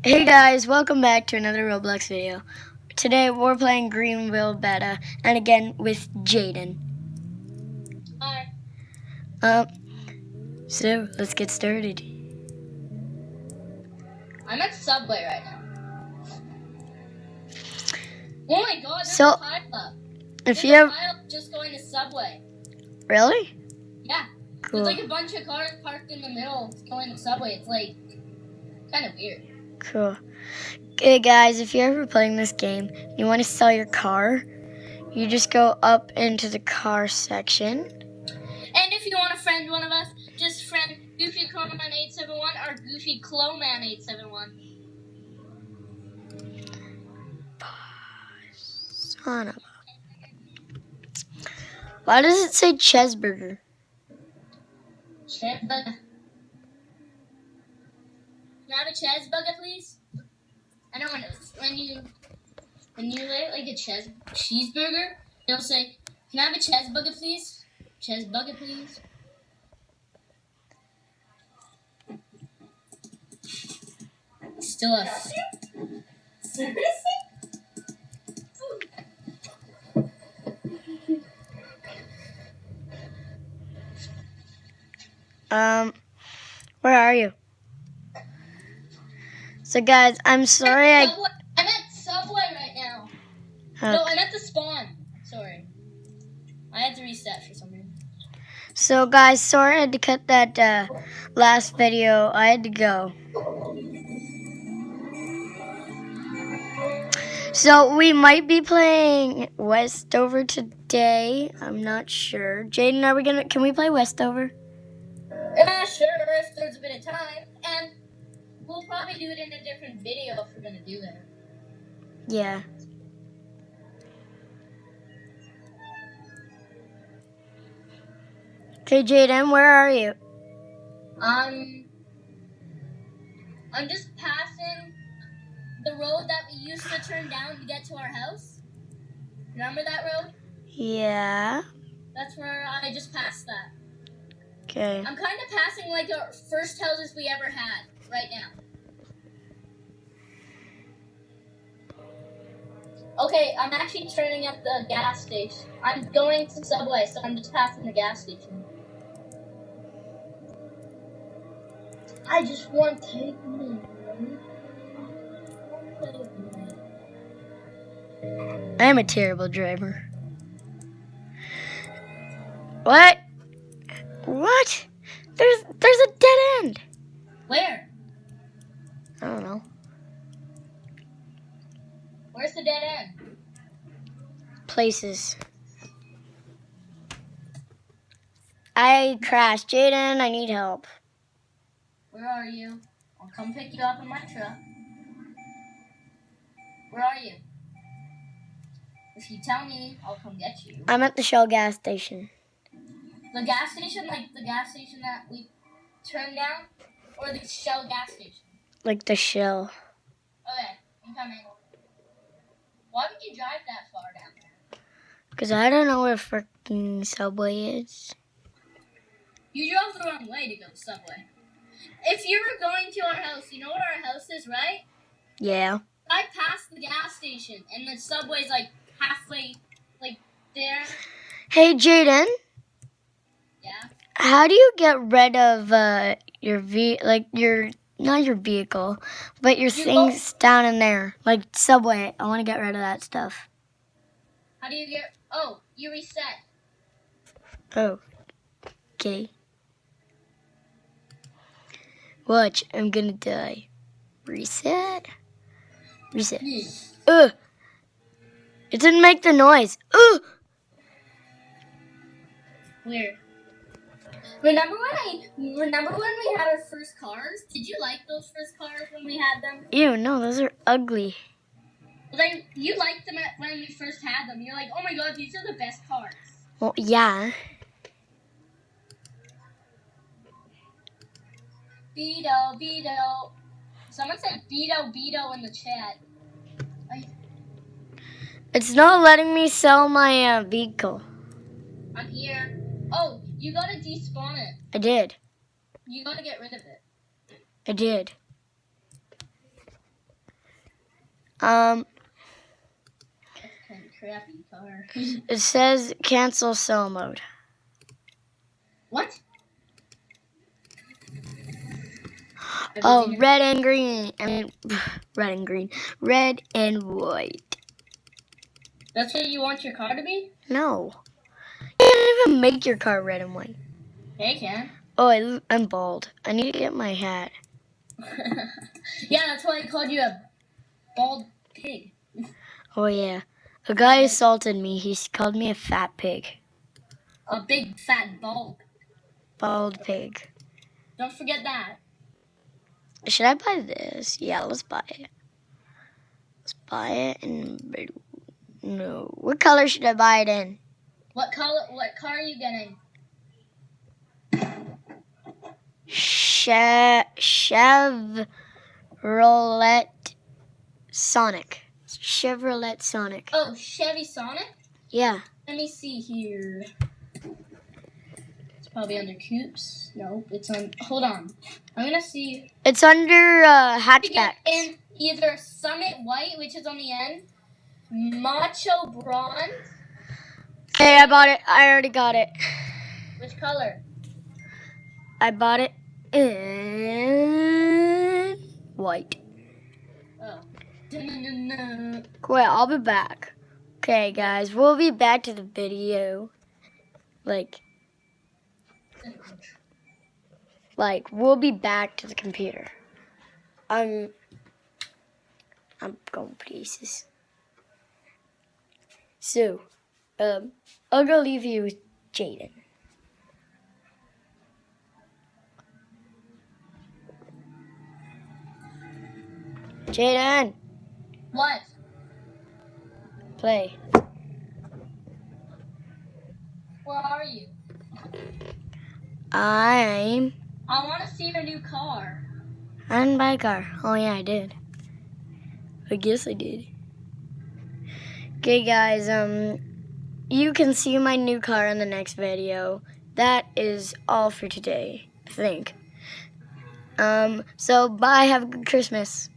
Hey guys, welcome back to another Roblox video. Today we're playing Greenville Beta, and again with Jaden. Hi. So let's get started. I'm at Subway right now. Oh my god, there's So, a pile up. If There's you have... a pile just going to Subway. Really? Yeah. Cool. There's like a bunch of cars parked in the middle going to Subway. It's like kind of weird. Cool. Okay guys, if you're ever playing this game, you want to sell your car, you just go up into the car section. And if you want to friend one of us, just friend Goofy Cloman 871 or Goofy Cloman 871. Son of a... Why does it say Chesburger? Cheeseburger. Can I have a cheeseburger, please? I know when you like a cheeseburger, they'll say, "Can I have a cheeseburger, please? Cheeseburger, please." Still a... Where are you? So guys, I'm sorry I'm at Subway right now. Okay. No, I'm at the spawn. Sorry. I had to reset for some reason. So guys, sorry I had to cut that last video. I had to go. So we might be playing Westover today. I'm not sure. Jaden, can we play Westover? Sure, if there's a bit of time. And we'll probably do it in a different video if we're going to do that. Yeah. Okay, Jaden, where are you? I'm just passing the road that we used to turn down to get to our house. Remember that road? Yeah. That's where I just passed that. Okay. I'm kind of passing like our first houses we ever had right now. Okay, I'm actually turning at the gas station. I'm going to Subway, so I'm just passing the gas station. I just want to take me. I am a terrible driver. What? What? There's a dead end. Where? I don't know. Where's the dead end? Places. I crashed. Jaden, I need help. Where are you? I'll come pick you up in my truck. Where are you? If you tell me, I'll come get you. I'm at the Shell gas station. The gas station, like the gas station that we turned down? Or the Shell gas station? Like the Shell. Okay, I'm coming. Why would you drive that far down there? Because I don't know where freaking Subway is. You drove the wrong way to go to Subway. If you were going to our house, you know what our house is, right? Yeah. I passed the gas station, and the Subway's like halfway, like there. Hey, Jaden. Yeah. How do you get rid of not your vehicle, but your things down in there, like Subway? I want to get rid of that stuff. How do you get? Oh, you reset. Oh. Okay. Watch, I'm gonna die. Reset. Reset. Ugh. It didn't make the noise. Ugh. Weird. Remember when we had our first cars? Did you like those first cars when we had them? Ew, no, those are ugly. Like, you liked them when we first had them. You're like, oh my god, these are the best cars. Well, yeah. Beto. Someone said Beto in the chat. It's not letting me sell my vehicle. I'm here. Oh, you gotta despawn it. I did. You gotta get rid of it. I did. Um, That's a kind of crappy car. it says cancel sell mode. What? Oh, red and green. I mean, red and green. Red and white. That's what you want your car to be? No. You can't even make your car red and white. Yeah, you can. Oh, I'm bald. I need to get my hat. Yeah, that's why I called you a bald pig. Oh, yeah. A guy assaulted me. He called me a fat pig. A big fat bald. Bald pig. Don't forget that. Should I buy this? Yeah, let's buy it. Let's buy it in blue. No. What color should I buy it in? What car are you getting? Chevrolet Sonic. Chevrolet Sonic. Oh, Chevy Sonic? Yeah. Let me see here. It's probably under coupes. Nope, it's on. Hold on. I'm gonna see. It's under You hatchback. get in either Summit White, which is on the end, Macho Bronze. Hey, I bought it. I already got it. Which color? I bought it in white. Oh. Dun-dun-dun-dun. Wait, I'll be back. Okay, guys, we'll be back to the video. Like, we'll be back to the computer. I'm going places. So, I'll go leave you with Jaden. Jaden, What? play. Where are you? I want to see your new car. didn't buy a car. Oh yeah, I did. I guess I did. Okay, guys. You can see my new car in the next video. That is all for today, I think. So bye. Have a good Christmas.